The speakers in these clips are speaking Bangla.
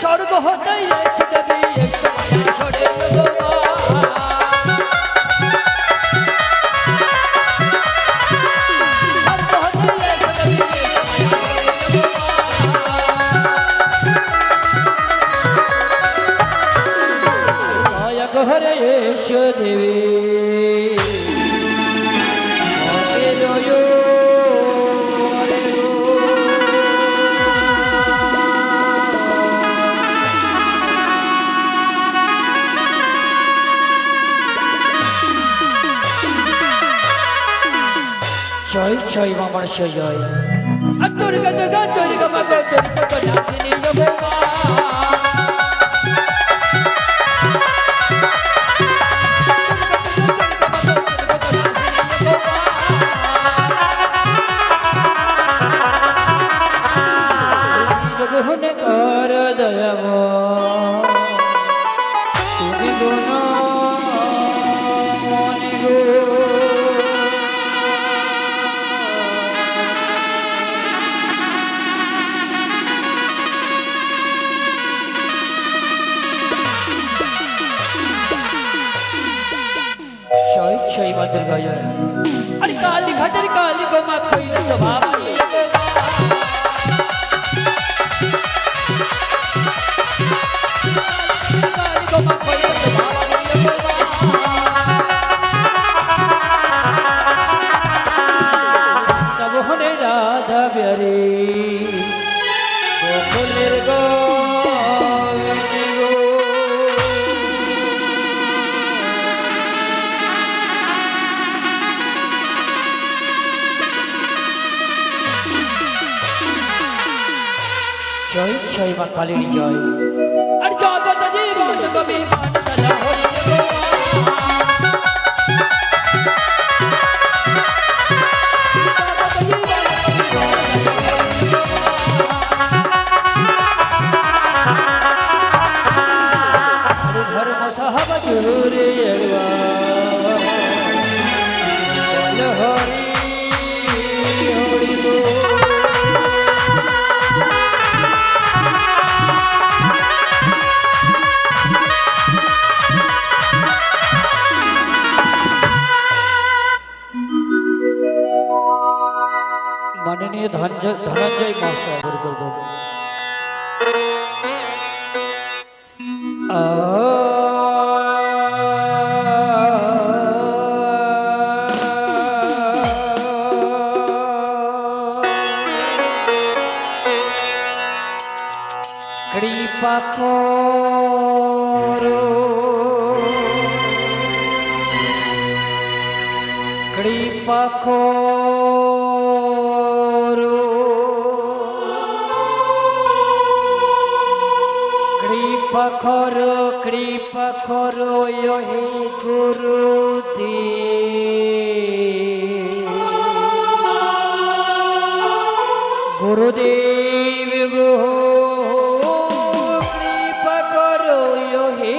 স্বর্গ হতে এসে দেবী এসে মায়ের সরে ঘরে এসে দেবী জয় জয় মামার জয় দুর্গা দুর্গা দুর্গা মা দুর্গা নাসিনী কর দয়াব তুমি গুণ মনি গো জয় জয় মা দুর্গা জয় আরে কালী ঘাটের কালী গো মা কইল স্বভাব রাধা প্যারে গোকুলের গো জয় জয় মা কালীর জয় আর জগত জীবন কবি মান সদা হরি ধর্ম সাহাব জুরে হরি হরি গো মাননীয় ধনঞ্জয় মহাশয় কৃপা করো কৃপা করো কৃপা করো কৃপা করো হে গুরুদেব গুরুদেব গো কৃপা করো হে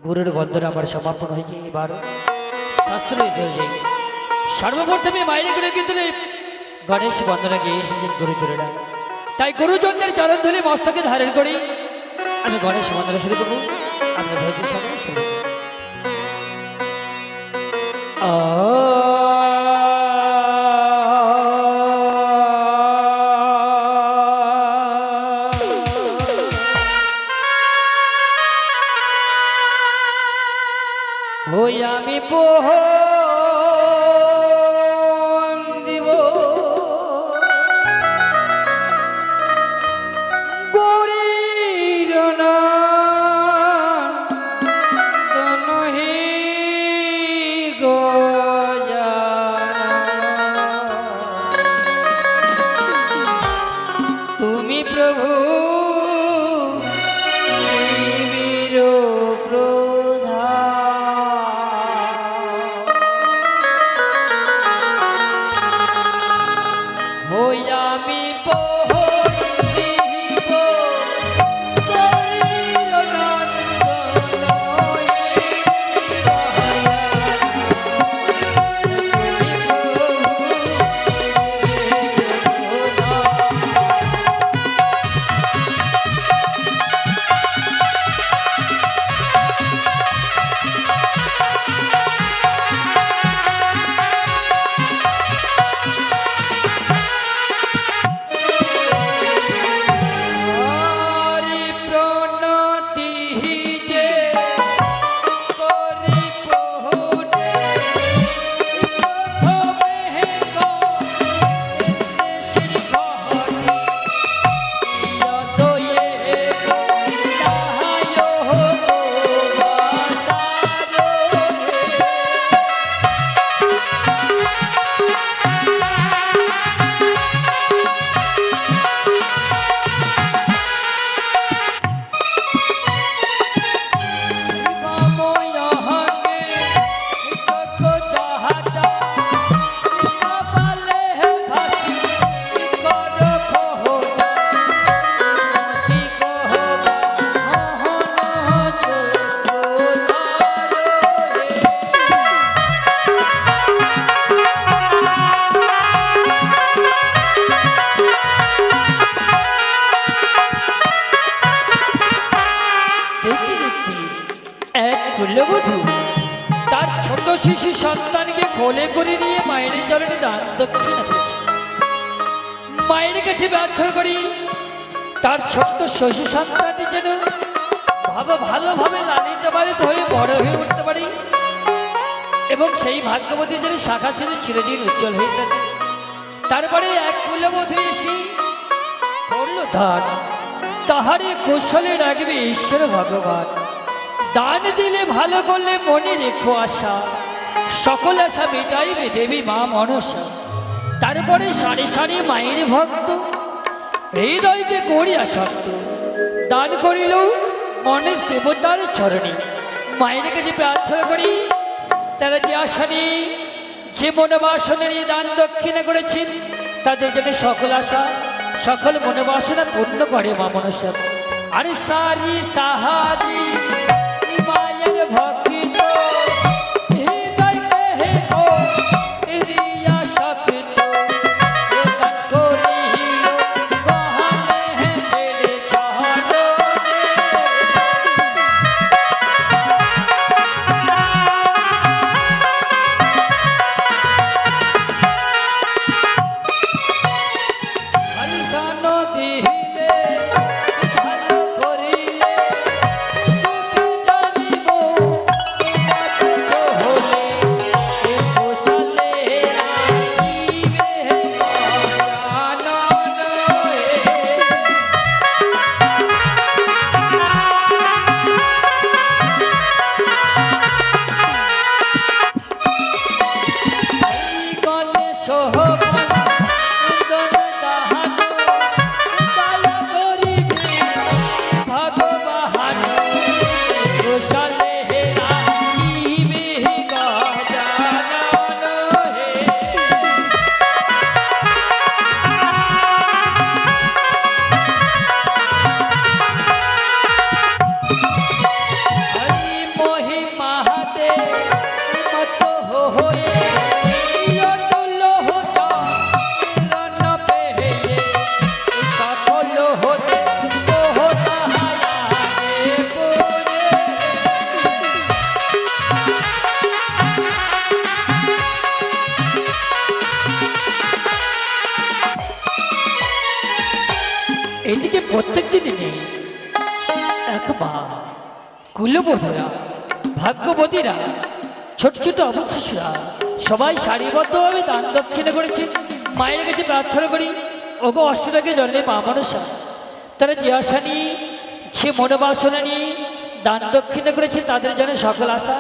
গুরুর বন্দনা আমার সমাপন হয়েছে। এবার শাস্ত্র যাই সর্বপ্রথমে মায়ের গুলো কিন্তু গণেশ বন্দনা গিয়ে এসেছেন গুরুজনেরা, তাই গুরুজনদের চরণ ধরে মস্তকে ধারণ করি আমি গণেশ বন্দনা শুরু করবো। আমরা ধৈর্য সঙ্গে শুরু হই আমি পোহ দিব গরির না তনহি গজানা তুমি প্রভু শিশু সন্তানকে কোলে করে নিয়ে মায়ের চরণে দান দক্ষিণা করেছে। মায়ের কাছে প্রার্থনা করি তার ছোট্ট শিশু সন্তানটি যেন ভালোভাবে লালিত পালিত হয়ে বড় হয়ে উঠতে পারি এবং সেই ভাগ্যবতী যেন শাখা সেতু চিরদিন উজ্জ্বল হয়ে থাকে। তারপরে এক কুলবধূ এসে করল দান, তাহারে কৌশলে রাখবে ঈশ্বর ভগবান। দান দিলে ভালো করলে মনে রেখো আশা, সকল আশা মেটাইবে দেবী মা মনসা। তারপরে সারি সারি মায়ের ভক্ত হৃদয়কে করিয়া শক্ত, দান করিল গণেশ দেবতার চরণে। মায়ের কাছে প্রার্থনা করি তারা যে আশা নিয়ে যে মনোবাসনা নিয়ে দান দক্ষিণা করেছেন তাদের জন্য সকল আশা সকল মনোবাসনা পূর্ণ করে মা মনসা। আরে সারি সাহারি মায়ের ভক্তি এদিকে প্রত্যেক দিনে একবার কুলবধূরা ভাগ্যবতীরা ছোট ছোট অবুধ শিশুরা সবাই সারিবদ্ধভাবে দান দক্ষিণা করেছে। মায়ের কাছে প্রার্থনা করি ওগো অষ্টটাকে জন্মে মা মনসা, তারা যে আশা নিয়ে যে মনোবাসনা নিয়ে দান দক্ষিণা করেছে তাদের যেন সকল আশা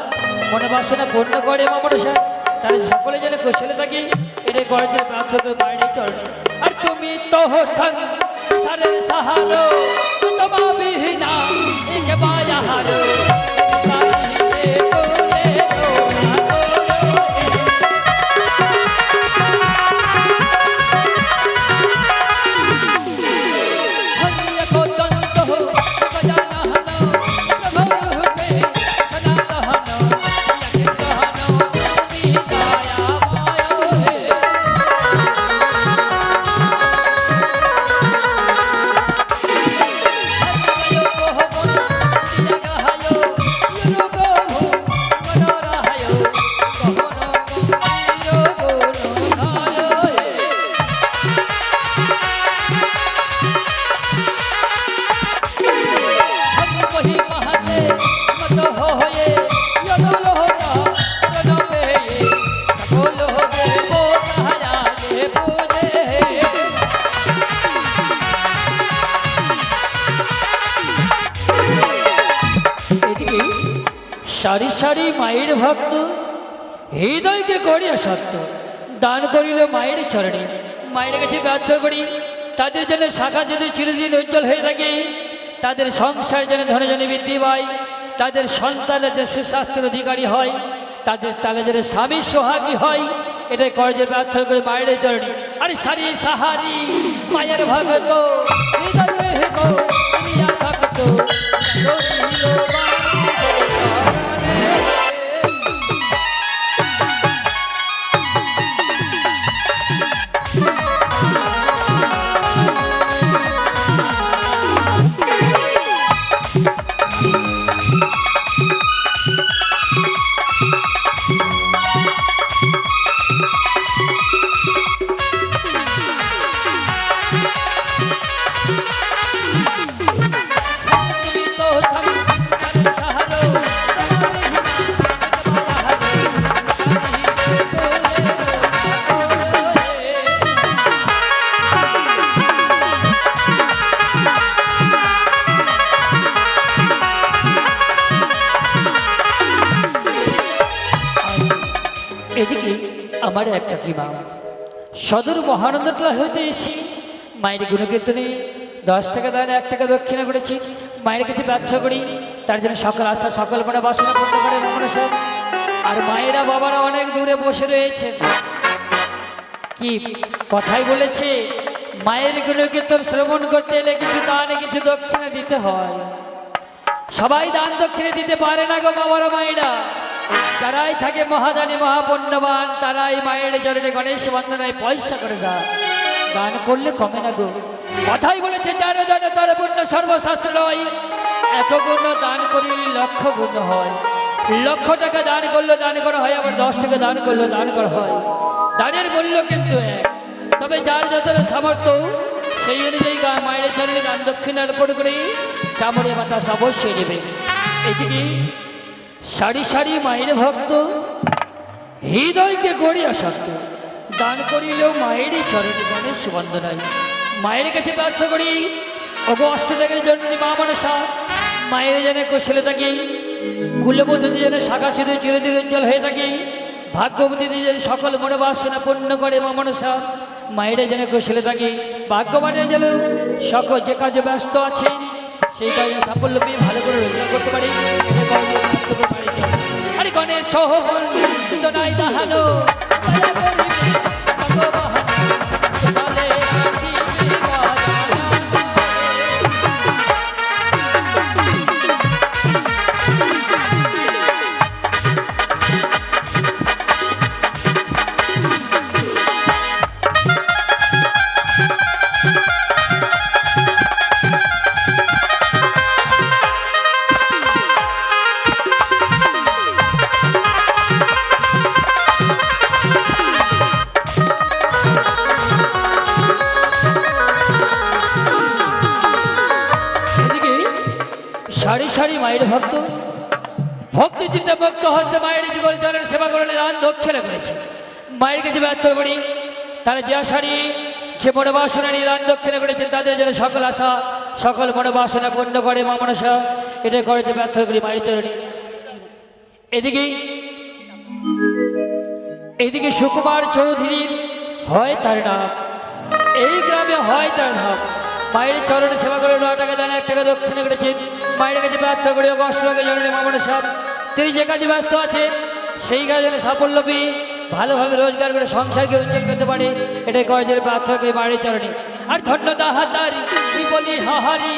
মনোবাসনা পূর্ণ করে মা মনসা। তারা সকলে যেন কুশলে থাকে এটাই করার জন্য প্রার্থনা করে বাইরে চলে। আর তুমি তো সারের সাহারো তোমা বিহীনা এক বায়াহারো সারি সারি মায়ের ভক্ত হৃদয়কে করিয়া সত্য দান করিল মায়ের চরণে। মায়ের কাছে প্রার্থনা করি তাদের জন্য শাখা যদি চিরদিন উজ্জ্বল হয়ে থাকে, তাদের সংসার যেন ধনে জনে বৃদ্ধি পায়, তাদের সন্তানের দেশের স্বাস্থ্যের অধিকারী হয়, তাদের তারা যেন স্বামী সোহাগী হয়, এটাই কর্জে প্রার্থনা করে মায়ের চরণে। আরে সারি সাহারি মায়ের ভক্ত হৃদয়কে করিয়া সত্য এদিকে আমার এক কাকিমা সদর মহানন্দতলা হইতে এসে মায়ের গুণকীর্তনে 10 টাকা দান 1 টাকা দক্ষিণা করেছি। মায়ের কাছে ব্যর্থ করি, তার জন্য সকল আশা সকল মনে বাসনা পূর্ণ করে সব। আর মায়েরা বাবারা অনেক দূরে বসে রয়েছে, কি কথাই বলেছে, মায়ের গুণকীর্তন শ্রবণ করতে এলে কিছু দান কিছু দক্ষিণা দিতে হয়। সবাই দান দক্ষিণে দিতে পারে না গো বাবারা মায়েরা। যারাই থাকে মহাদানী মহাপুণ্যবান তারাই মায়ের চরণে গণেশ বন্দনায় পয়সা করে দেয়। দান করলে কমে না গো। কথাই বলেছে যার দান তার পুণ্য সর্বশাস্ত্র নয়, 1 গুণ দান করিলে 1,00,000 গুণ হয়। 1,00,000 টাকা দান করলে দান করা হয়, আবার 10 টাকা দান করলে দান করা হয়। দানের মূল্য কিন্তু এক, তবে যার যতটা সামর্থ্য সেই অনুযায়ী মায়ের চরণে দান দক্ষিণার উপর করে চামড়ে বাতাস অবশ্যই নেবে। এদিকে সারি সারি মায়ের ভক্ত হৃদয়কে গড়িয়া শক্ত দান করিলেও মায়েরই চরণে গণেশ বন্দনায়। মায়ের কাছে প্রার্থনা করি, ওগো অষ্টদেবের জন্য মা মনসা, মায়ের যেন কুশলে থাকি, কুলবতী যেন শাখা সিধু চিরদিন উজ্জ্বল হয়ে থাকি, ভাগ্যবতী যেন সকল মনোবাসনা পূর্ণ করে মা মনসা। মায়েরা যেন কুশলে থাকি, ভাগ্যবানের যেন সকল যে কাজে ব্যস্ত আছে সেই কাজে সাফল্য পেয়ে ভালো করে রোজগার করতে পারি। আরে গণেশ সহবল নাই দাহানো সারি সারি মায়ের ভক্ত ভক্তি চিন্তা ভক্ত হস্তে মায়ের যুগল চরণের সেবা করলে দান দক্ষিণা করেছে। মায়ের কাছে ব্যর্থ করি, তারা যে আশারি যে মনোবাসনা নিয়ে দান দক্ষিণা করেছেন তাদের যেন সকল আশা সকল মনোবাসনা পূর্ণ করে মা মনসা। এটা করতে ব্যর্থ করি মায়ের চরণে। এদিকে সুকুমার চৌধুরীর হয় তার নাম, এই গ্রামে হয় তার নাম। মায়ের চরণে সেবা করে 9 টাকা দান 1 টাকা দক্ষিণা করেছেন। মায়ের কাছে ব্যর্থ করে অষ্টকে জননী মা মনসা, তিনি যে কাজে ব্যস্ত আছে সেই কাজে সাফল্য পেয়ে ভালোভাবে রোজগার করে সংসারকে উজ্জ্বল করতে পারে। এটাই করে যে প্রার্থনা করে মায়ের চরণে। আর ধন্যতা হাতারি বলি হাহারি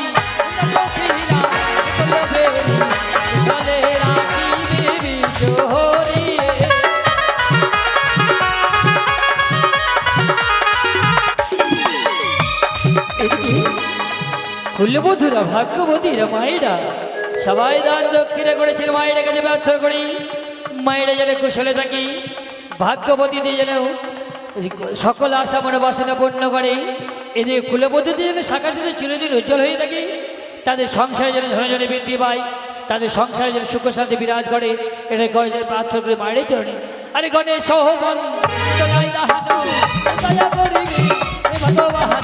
কুলবধূরা ভাগ্যবতীরা মায়েরা সবাই দান দক্ষিণা করেছেন। মায়ের কাছে ব্যর্থ করি, মায়েরা যেন কুশলে থাকি, ভাগ্যবতীদের যেন সকল আশা মনে বাসনা পূর্ণ করে। এদের কুলবধূদের যেন শাখা শুধু চিরদিন উজ্জ্বল হয়ে থাকে, তাদের সংসারে যেন ধনজনে বৃদ্ধি পায়, তাদের সংসারে যেন সুখ শান্তি বিরাজ করে। এটাই করে যেন প্রার্থনা করে মায়ের চরণে। আরে গণেশ সহবন ভগবান